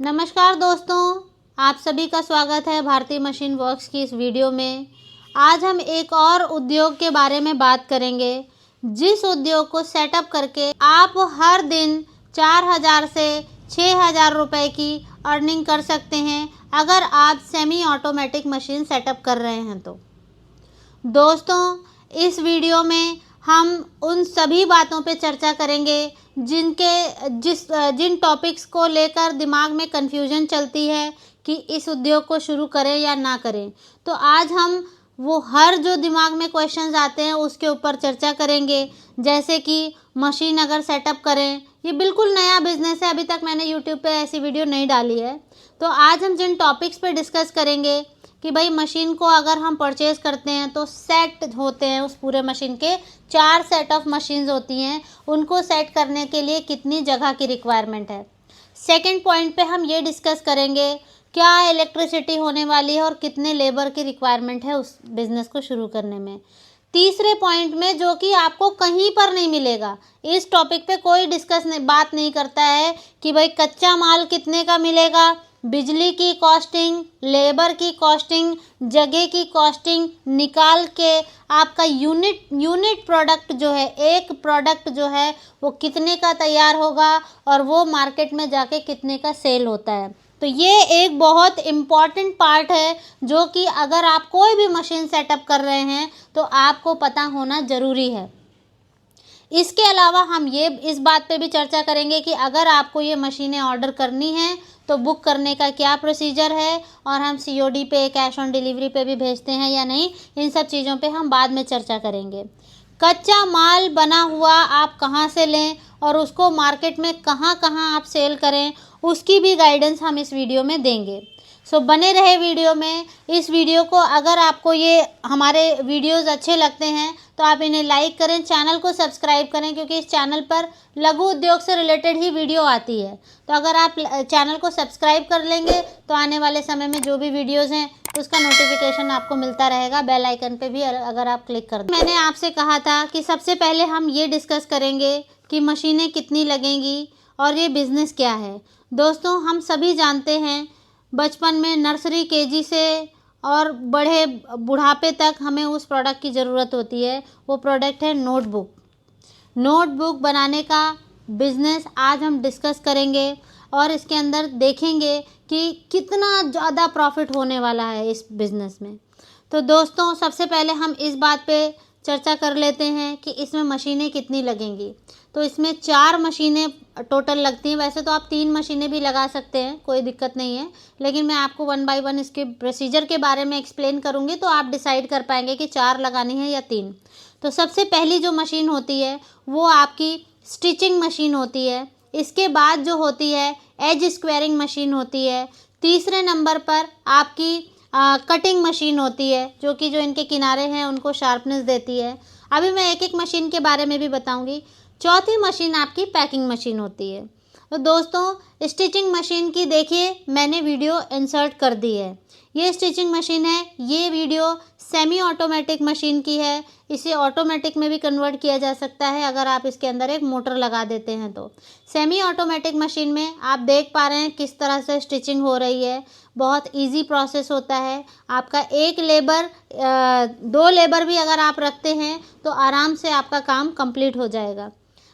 नमस्कार दोस्तों, आप सभी का स्वागत है भारतीय मशीन वर्क्स की इस वीडियो में। आज हम एक और उद्योग के बारे में बात करेंगे, जिस उद्योग को सेटअप करके आप हर दिन 4000 से 6000 रुपए की अर्निंग कर सकते हैं अगर आप सेमी ऑटोमेटिक मशीन सेटअप कर रहे हैं तो। दोस्तों, इस वीडियो में हम उन सभी बातों पे चर्चा करेंगे जिन टॉपिक्स को लेकर दिमाग में कन्फ्यूजन चलती है कि इस उद्योग को शुरू करें या ना करें। तो आज हम वो हर जो दिमाग में क्वेश्चंस आते हैं उसके ऊपर चर्चा करेंगे। जैसे कि मशीन अगर सेटअप करें, ये बिल्कुल नया बिजनेस है, अभी तक मैंने यूट्यूब पे ऐसी वीडियो नहीं डाली है। तो आज हम जिन टॉपिक्स पे डिस्कस करेंगे कि भाई मशीन को अगर हम परचेज़ करते हैं तो सेट होते हैं, उस पूरे मशीन के 4 सेट ऑफ मशीन्स होती हैं, उनको सेट करने के लिए कितनी जगह की रिक्वायरमेंट है। सेकंड पॉइंट पे हम ये डिस्कस करेंगे क्या इलेक्ट्रिसिटी होने वाली है और कितने लेबर की रिक्वायरमेंट है उस बिज़नेस को शुरू करने में। तीसरे पॉइंट में, जो कि आपको कहीं पर नहीं मिलेगा, इस टॉपिक पे कोई बात नहीं करता है कि भाई कच्चा माल कितने का मिलेगा, बिजली की कॉस्टिंग, लेबर की कॉस्टिंग, जगह की कॉस्टिंग निकाल के आपका यूनिट प्रोडक्ट जो है, एक प्रोडक्ट जो है वो कितने का तैयार होगा और वो मार्केट में जाके कितने का सेल होता है। तो ये एक बहुत इम्पॉर्टेंट पार्ट है जो कि अगर आप कोई भी मशीन सेटअप कर रहे हैं तो आपको पता होना ज़रूरी है। इसके अलावा हम इस बात पे भी चर्चा करेंगे कि अगर आपको ये मशीनें ऑर्डर करनी हैं तो बुक करने का क्या प्रोसीजर है और हम COD पे, कैश ऑन डिलीवरी पे भी भेजते हैं या नहीं, इन सब चीज़ों पे हम बाद में चर्चा करेंगे। कच्चा माल बना हुआ आप कहाँ से लें और उसको मार्केट में कहाँ कहाँ आप सेल करें, उसकी भी गाइडेंस हम इस वीडियो में देंगे। सो बने रहे वीडियो में। इस वीडियो को अगर आपको ये हमारे वीडियोस अच्छे लगते हैं तो आप इन्हें लाइक करें, चैनल को सब्सक्राइब करें, क्योंकि इस चैनल पर लघु उद्योग से रिलेटेड ही वीडियो आती है। तो अगर आप चैनल को सब्सक्राइब कर लेंगे तो आने वाले समय में जो भी वीडियोस हैं उसका नोटिफिकेशन आपको मिलता रहेगा। बेल आइकन पे भी अगर आप क्लिक कर दें। मैंने आपसे कहा था कि सबसे पहले हम ये डिस्कस करेंगे कि मशीनें कितनी लगेंगी और ये बिज़नेस क्या है। दोस्तों, हम सभी जानते हैं बचपन में नर्सरी KG से और बड़े बुढ़ापे तक हमें उस प्रोडक्ट की ज़रूरत होती है। वो प्रोडक्ट है नोटबुक। नोटबुक बनाने का बिज़नेस आज हम डिस्कस करेंगे और इसके अंदर देखेंगे कि कितना ज़्यादा प्रॉफिट होने वाला है इस बिज़नेस में। तो दोस्तों, सबसे पहले हम इस बात पे चर्चा कर लेते हैं कि इसमें मशीनें कितनी लगेंगी। तो इसमें 4 मशीनें टोटल लगती हैं। वैसे तो आप 3 मशीनें भी लगा सकते हैं, कोई दिक्कत नहीं है, लेकिन मैं आपको 1 बाय 1 इसके प्रोसीजर के बारे में एक्सप्लेन करूँगी तो आप डिसाइड कर पाएंगे कि 4 लगानी है या 3। तो सबसे पहली जो मशीन होती है वो आपकी स्टिचिंग मशीन होती है। इसके बाद जो होती है एज स्क्वेयरिंग मशीन होती है। तीसरे नंबर पर आपकी कटिंग मशीन होती है, जो इनके किनारे हैं उनको शार्पनेस देती है। अभी मैं एक एक मशीन के बारे में भी बताऊंगी। चौथी मशीन आपकी पैकिंग मशीन होती है। तो दोस्तों, स्टिचिंग मशीन की देखिए मैंने वीडियो इंसर्ट कर दी है। ये स्टिचिंग मशीन है। ये वीडियो सेमी ऑटोमेटिक मशीन की है। इसे ऑटोमेटिक में भी कन्वर्ट किया जा सकता है अगर आप इसके अंदर एक मोटर लगा देते हैं तो। सेमी ऑटोमेटिक मशीन में आप देख पा रहे हैं किस तरह से स्टिचिंग हो रही है। बहुत इजी प्रोसेस होता है। आपका 2 लेबर भी अगर आप रखते हैं तो आराम से आपका काम कंप्लीट हो जाएगा।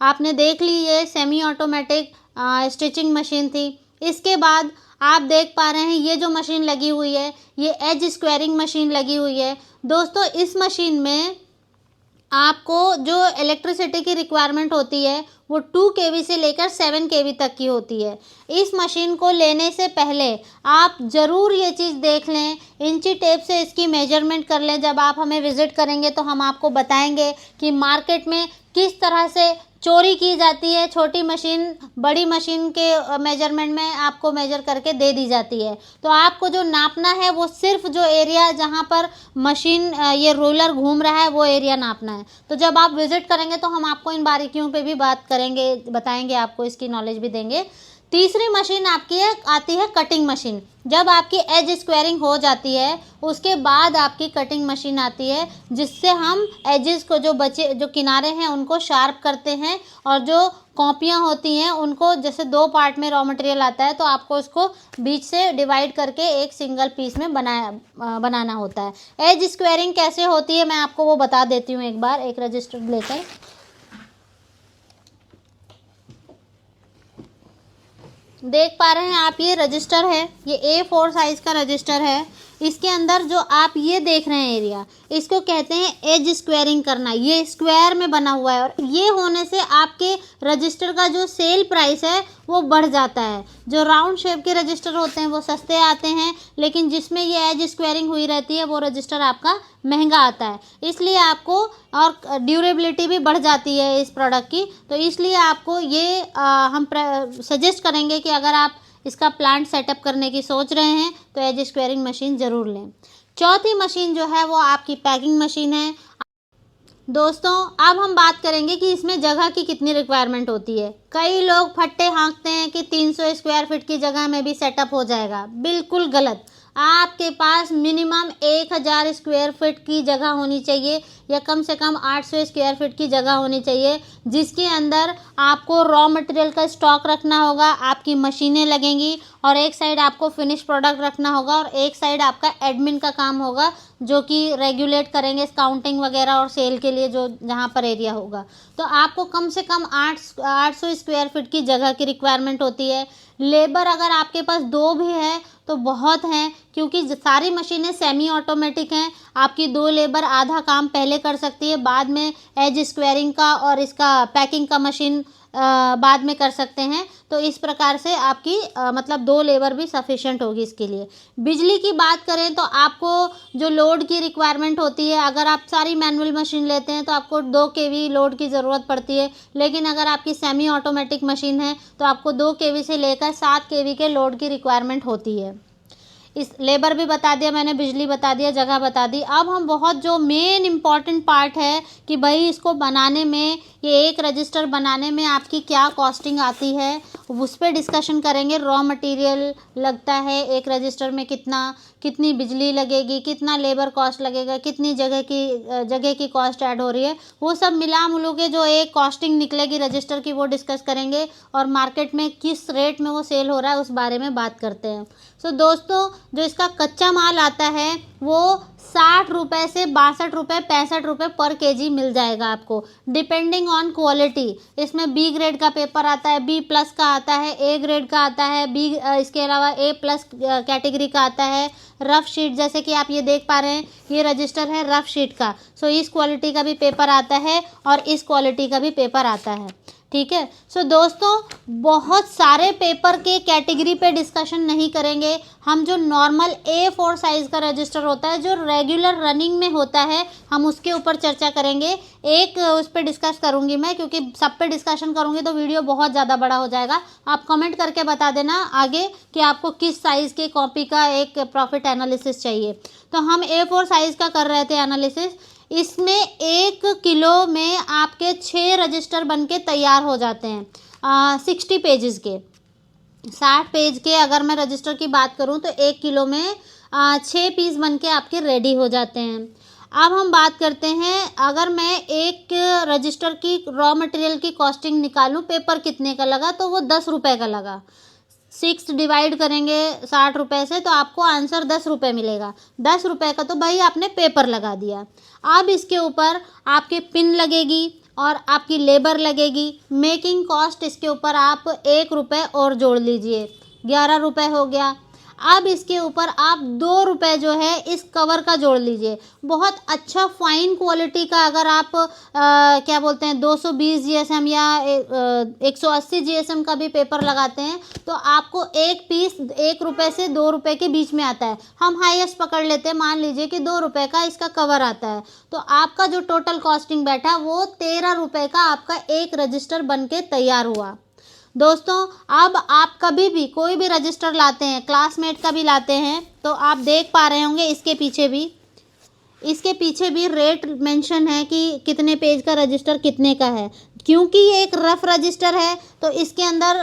आपने देख ली, ये सेमी ऑटोमेटिक स्टिचिंग मशीन थी। इसके बाद आप देख पा रहे हैं ये जो मशीन लगी हुई है, ये एज स्क्वेयरिंग मशीन लगी हुई है। दोस्तों, इस मशीन में आपको जो इलेक्ट्रिसिटी की रिक्वायरमेंट होती है वो 2 kV से लेकर 7 kV तक की होती है। इस मशीन को लेने से पहले आप ज़रूर ये चीज़ देख लें, इंची टेप से इसकी मेजरमेंट कर लें। जब आप हमें विज़िट करेंगे तो हम आपको बताएंगे कि मार्केट में किस तरह से चोरी की जाती है। छोटी मशीन बड़ी मशीन के मेजरमेंट में आपको मेजर करके दे दी जाती है। तो आपको जो नापना है वो सिर्फ जो एरिया जहाँ पर मशीन ये रोलर घूम रहा है वो एरिया नापना है। तो जब आप विज़िट करेंगे तो हम आपको इन बारीकियों पे भी बात करेंगे, बताएंगे, आपको इसकी नॉलेज भी देंगे। तीसरी मशीन आपकी आती है कटिंग मशीन। जब आपकी एज स्क्वेयरिंग हो जाती है उसके बाद आपकी कटिंग मशीन आती है, जिससे हम एजेस को जो किनारे हैं उनको शार्प करते हैं, और जो कॉपियाँ होती हैं उनको, जैसे 2 पार्ट में रॉ मटेरियल आता है तो आपको उसको बीच से डिवाइड करके एक सिंगल पीस में बनाना होता है। एज स्क्वेयरिंग कैसे होती है मैं आपको वो बता देती हूँ एक बार, एक रजिस्टर लेकर। देख पा रहे हैं आप, ये रजिस्टर है, ये A4 साइज़ का रजिस्टर है। इसके अंदर जो आप ये देख रहे हैं एरिया, इसको कहते हैं एज स्क्वेयरिंग करना। ये स्क्वायर में बना हुआ है, और ये होने से आपके रजिस्टर का जो सेल प्राइस है वो बढ़ जाता है। जो राउंड शेप के रजिस्टर होते हैं वो सस्ते आते हैं, लेकिन जिसमें ये एज स्क्वेयरिंग हुई रहती है वो रजिस्टर आपका महंगा आता है। इसलिए आपको, और ड्यूरेबिलिटी भी बढ़ जाती है इस प्रोडक्ट की, तो इसलिए आपको ये हम सजेस्ट करेंगे कि अगर आप इसका प्लांट सेटअप करने की सोच रहे हैं तो एज स्क्वेयरिंग मशीन ज़रूर लें। चौथी मशीन जो है वो आपकी पैकिंग मशीन है। दोस्तों अब हम बात करेंगे कि इसमें जगह की कितनी रिक्वायरमेंट होती है। कई लोग फट्टे हाँकते हैं कि 300 स्क्वायर फीट की जगह में भी सेटअप हो जाएगा। बिल्कुल गलत। आपके पास मिनिमम 1000 स्क्वायर फीट की जगह होनी चाहिए, या कम से कम 800 स्क्वायर फीट की जगह होनी चाहिए, जिसके अंदर आपको रॉ मटेरियल का स्टॉक रखना होगा, आपकी मशीनें लगेंगी, और एक साइड आपको फिनिश प्रोडक्ट रखना होगा, और एक साइड आपका एडमिन का काम होगा जो कि रेगुलेट करेंगे काउंटिंग वगैरह और सेल के लिए जो जहाँ पर एरिया होगा। तो आपको कम से कम 800 स्क्वायर फीट की जगह की रिक्वायरमेंट होती है। लेबर अगर आपके पास 2 भी है तो बहुत हैं, क्योंकि सारी मशीनें सेमी ऑटोमेटिक हैं। आपकी 2 लेबर आधा काम पहले कर सकती है, बाद में एज स्क्वेयरिंग का और इसका पैकिंग का मशीन बाद में कर सकते हैं। तो इस प्रकार से आपकी मतलब 2 लेबर भी सफिशिएंट होगी इसके लिए। बिजली की बात करें तो आपको जो लोड की रिक्वायरमेंट होती है, अगर आप सारी मैनुअल मशीन लेते हैं तो आपको 2 kV लोड की ज़रूरत पड़ती है, लेकिन अगर आपकी सेमी ऑटोमेटिक मशीन है तो आपको 2 kV से लेकर 7 kV के लोड की रिक्वायरमेंट होती है। इस लेबर भी बता दिया मैंने, बिजली बता दिया, जगह बता दी। अब हम बहुत जो मेन इम्पॉर्टेंट पार्ट है कि भाई इसको बनाने में, ये एक रजिस्टर बनाने में आपकी क्या कॉस्टिंग आती है, उस पर डिस्कशन करेंगे। रॉ मटेरियल लगता है एक रजिस्टर में कितनी बिजली लगेगी, कितना लेबर कॉस्ट लगेगा, कितनी जगह की कॉस्ट ऐड हो रही है, वो सब मिला मिलू के जो एक कॉस्टिंग निकलेगी रजिस्टर की वो डिस्कस करेंगे, और मार्केट में किस रेट में वो सेल हो रहा है उस बारे में बात करते हैं। सो दोस्तों जो इसका कच्चा माल आता है वो 60 रुपये से 62 रुपये 65 रुपये पर केजी मिल जाएगा आपको, डिपेंडिंग ऑन क्वालिटी। इसमें B ग्रेड का पेपर आता है, B+ का आता है, A ग्रेड का आता है, इसके अलावा A+ कैटेगरी का आता है। रफ शीट, जैसे कि आप ये देख पा रहे हैं, ये रजिस्टर है रफ शीट का। सो इस क्वालिटी का भी पेपर आता है और इस क्वालिटी का भी पेपर आता है, ठीक है। सो दोस्तों बहुत सारे पेपर के कैटेगरी पे डिस्कशन नहीं करेंगे हम। जो नॉर्मल A4 साइज़ का रजिस्टर होता है जो रेगुलर रनिंग में होता है, हम उसके ऊपर चर्चा करेंगे। एक उस पर डिस्कस करूँगी मैं, क्योंकि सब पे डिस्कशन करूँगी तो वीडियो बहुत ज़्यादा बड़ा हो जाएगा। आप कमेंट करके बता देना आगे कि आपको किस साइज़ की कॉपी का एक प्रॉफिट एनालिसिस चाहिए। तो हम A4 साइज़ का कर रहे थे एनालिसिस। इसमें 1 किलो में आपके 6 रजिस्टर बन के तैयार हो जाते हैं। 60 पेजेस के, 60 पेज के अगर मैं रजिस्टर की बात करूं तो 1 किलो में 6 पीस बन के आपके रेडी हो जाते हैं। अब हम बात करते हैं, अगर मैं एक रजिस्टर की रॉ मटेरियल की कॉस्टिंग निकालूं, पेपर कितने का लगा, तो वो 10 रुपये का लगा। 6 डिवाइड करेंगे 60 रुपये से तो आपको आंसर 10 रुपये मिलेगा। 10 रुपये का तो भाई आपने पेपर लगा दिया। अब इसके ऊपर आपके पिन लगेगी और आपकी लेबर लगेगी। मेकिंग कॉस्ट इसके ऊपर आप 1 रुपये और जोड़ लीजिए, 11 रुपये हो गया। अब इसके ऊपर आप 2 रुपये जो है इस कवर का जोड़ लीजिए। बहुत अच्छा फाइन क्वालिटी का अगर आप क्या बोलते हैं 220 GSM या 180 GSM का भी पेपर लगाते हैं तो आपको एक पीस 1 रुपये से 2 रुपये के बीच में आता है। हम हाईएस्ट पकड़ लेते हैं, मान लीजिए कि 2 रुपये का इसका कवर आता है, तो आपका जो टोटल कॉस्टिंग बैठा वो 13 रुपये का आपका एक रजिस्टर बन के तैयार हुआ। दोस्तों अब आप कभी भी कोई भी रजिस्टर लाते हैं, क्लासमेट का भी लाते हैं, तो आप देख पा रहे होंगे इसके पीछे भी रेट मेंशन है कि कितने पेज का रजिस्टर कितने का है। क्योंकि ये एक रफ रजिस्टर है तो इसके अंदर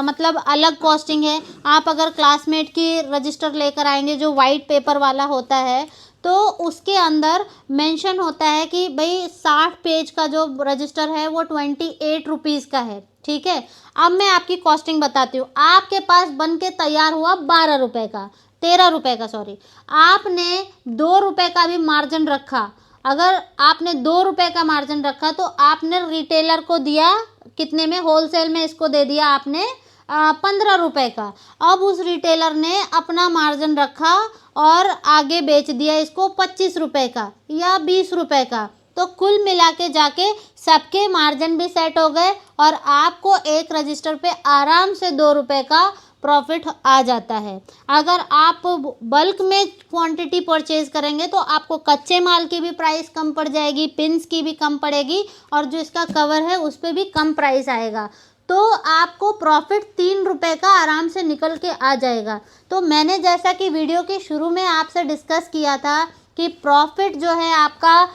मतलब अलग कॉस्टिंग है। आप अगर क्लासमेट की रजिस्टर लेकर आएंगे जो वाइट पेपर वाला होता है तो उसके अंदर मेंशन होता है कि भाई 60 पेज का जो रजिस्टर है वो 28 रुपीज़ का है। ठीक है, अब मैं आपकी कॉस्टिंग बताती हूँ। आपके पास बन के तैयार हुआ 12 रुपये का, 13 रुपये का सॉरी, आपने 2 रुपये का भी मार्जिन रखा। अगर आपने 2 रुपये का मार्जिन रखा तो आपने रिटेलर को दिया कितने में, होलसेल में इसको दे दिया आपने 15 रुपये का। अब उस रिटेलर ने अपना मार्जिन रखा और आगे बेच दिया इसको 25 रुपये का या 20 रुपये का। तो कुल मिला के जाके सबके मार्जिन भी सेट हो गए और आपको एक रजिस्टर पे आराम से 2 रुपये का प्रॉफिट आ जाता है। अगर आप बल्क में क्वांटिटी परचेज करेंगे तो आपको कच्चे माल की भी प्राइस कम पड़ जाएगी, पिन्स की भी कम पड़ेगी और जो इसका कवर है उस पर भी कम प्राइस आएगा। तो आपको प्रॉफिट 3 रुपये का आराम से निकल के आ जाएगा। तो मैंने जैसा कि वीडियो के शुरू में आपसे डिस्कस किया था कि प्रॉफिट जो है आपका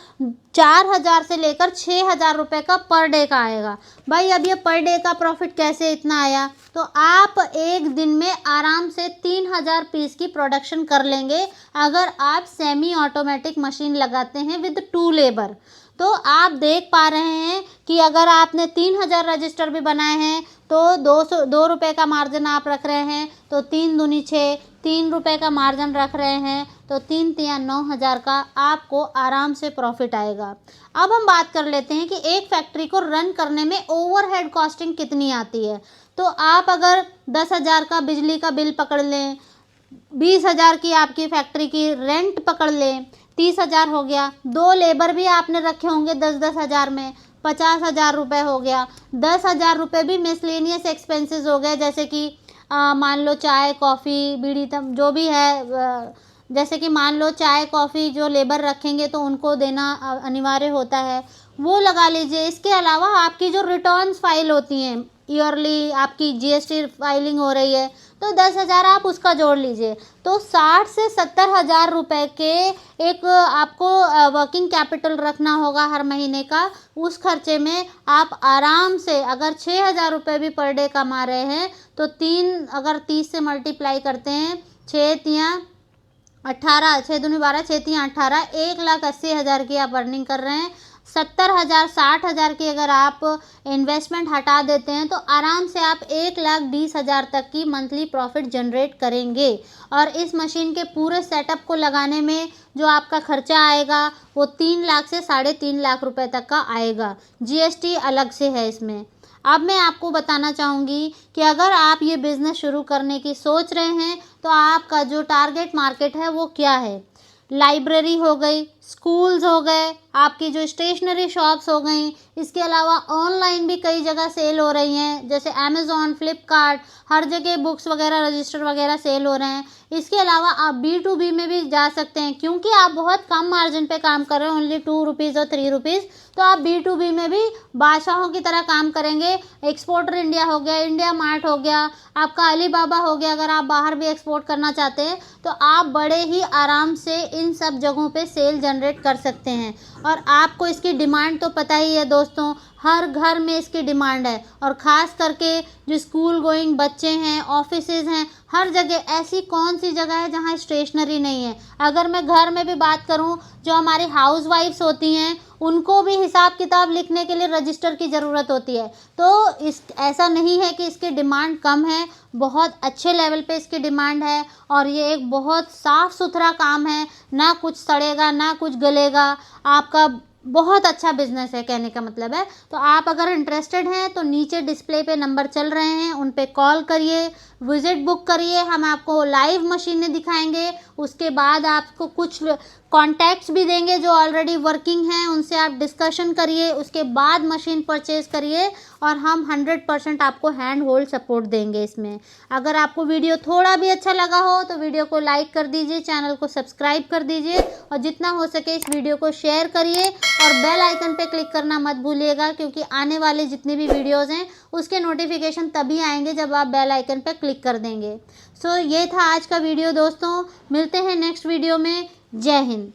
4,000 से लेकर 6,000 रुपये का पर डे का आएगा। भाई अब ये पर डे का प्रॉफिट कैसे इतना आया, तो आप एक दिन में आराम से 3,000 पीस की प्रोडक्शन कर लेंगे अगर आप सेमी ऑटोमेटिक मशीन लगाते हैं विद 2 लेबर। तो आप देख पा रहे हैं कि अगर आपने 3,000 रजिस्टर भी बनाए हैं तो 2 रुपये का मार्जिन आप रख रहे हैं तो 3 दूनी 6, 3 रुपये का मार्जिन रख रहे हैं तो 3 तिया 9,000 का आपको आराम से प्रॉफिट आएगा। अब हम बात कर लेते हैं कि एक फैक्ट्री को रन करने में ओवरहेड कॉस्टिंग कितनी आती है। तो आप अगर 10,000 का बिजली का बिल पकड़ लें, 20,000 की आपकी फैक्ट्री की रेंट पकड़ लें, 30,000 हो गया। 2 लेबर भी आपने रखे होंगे 10-10 हज़ार में, 50,000 रुपये हो गया। 10,000 रुपये भी मिसलेनियस एक्सपेंसेस हो गए, जैसे कि मान लो चाय कॉफ़ी बीड़ी तम जो भी है, जैसे कि मान लो चाय कॉफ़ी जो लेबर रखेंगे तो उनको देना अनिवार्य होता है, वो लगा लीजिए। इसके अलावा आपकी जो रिटर्न्स फाइल होती हैं ईयरली, आपकी जीएसटी फाइलिंग हो रही है तो 10,000 आप उसका जोड़ लीजिए। तो 60 से 70,000 रुपये के एक आपको वर्किंग कैपिटल रखना होगा हर महीने का। उस खर्चे में आप आराम से अगर 6,000 रुपये भी पर डे कमा रहे हैं तो 3 अगर 30 से मल्टीप्लाई करते हैं, 6 तिया 18, 6 दूनी 12, 6 तिया 18, 1,80,000 की आप अर्निंग कर रहे हैं। 70,000 60,000 की अगर आप इन्वेस्टमेंट हटा देते हैं तो आराम से आप 1,20,000 तक की मंथली प्रॉफिट जनरेट करेंगे। और इस मशीन के पूरे सेटअप को लगाने में जो आपका खर्चा आएगा वो 3 लाख से 3.5 लाख रुपए तक का आएगा। जीएसटी अलग से है इसमें। अब मैं आपको बताना चाहूँगी कि अगर आप ये बिज़नेस शुरू करने की सोच रहे हैं तो आपका जो टारगेट मार्केट है वो क्या है। लाइब्रेरी हो गई, स्कूल्स हो गए, आपकी जो स्टेशनरी शॉप्स हो गई, इसके अलावा ऑनलाइन भी कई जगह सेल हो रही हैं, जैसे अमेज़ॉन, फ्लिपकार्ट, हर जगह बुक्स वगैरह रजिस्टर वगैरह सेल हो रहे हैं। इसके अलावा आप B2B में भी जा सकते हैं, क्योंकि आप बहुत कम मार्जिन पे काम कर रहे हैं, ओनली 2 रुपीज़ और 3 रुपीज़, तो आप B2B में भी बादशाहों की तरह काम करेंगे। एक्सपोर्टर इंडिया हो गया, इंडिया मार्ट हो गया, आपका अलीबाबा हो गया। अगर आप बाहर भी एक्सपोर्ट करना चाहते हैं तो आप बड़े ही आराम से इन सब जगहों पे सेल जनरेट कर सकते हैं। और आपको इसकी डिमांड तो पता ही है दोस्तों, हर घर में इसकी डिमांड है। और ख़ास करके जो स्कूल गोइंग बच्चे हैं, ऑफिसेज हैं, हर जगह ऐसी कौन सी जगह है जहाँ स्टेशनरी नहीं है। अगर मैं घर में भी बात करूँ, जो हमारी हाउस वाइफ्स होती हैं उनको भी हिसाब किताब लिखने के लिए रजिस्टर की ज़रूरत होती है। तो ऐसा नहीं है कि इसकी डिमांड कम है, बहुत अच्छे लेवल पे इसकी डिमांड है। और ये एक बहुत साफ़ सुथरा काम है, ना कुछ सड़ेगा ना कुछ गलेगा, आपका बहुत अच्छा बिजनेस है कहने का मतलब है। तो आप अगर इंटरेस्टेड हैं तो नीचे डिस्प्ले पे नंबर चल रहे हैं, उन पे कॉल करिए, विजिट बुक करिए। हम आपको लाइव मशीनें दिखाएंगे, उसके बाद आपको कुछ कॉन्टैक्ट्स भी देंगे जो ऑलरेडी वर्किंग हैं, उनसे आप डिस्कशन करिए, उसके बाद मशीन परचेज़ करिए और हम 100% आपको हैंड होल्ड सपोर्ट देंगे इसमें। अगर आपको वीडियो थोड़ा भी अच्छा लगा हो तो वीडियो को लाइक कर दीजिए, चैनल को सब्सक्राइब कर दीजिए और जितना हो सके इस वीडियो को शेयर करिए और बेल आइकन पे क्लिक करना मत भूलिएगा, क्योंकि आने वाले जितने भी वीडियोस हैं उसके नोटिफिकेशन तभी आएंगे जब आप बेल आइकन पे क्लिक कर देंगे। सो ये था आज का वीडियो दोस्तों, मिलते हैं नेक्स्ट वीडियो में। जय हिंद।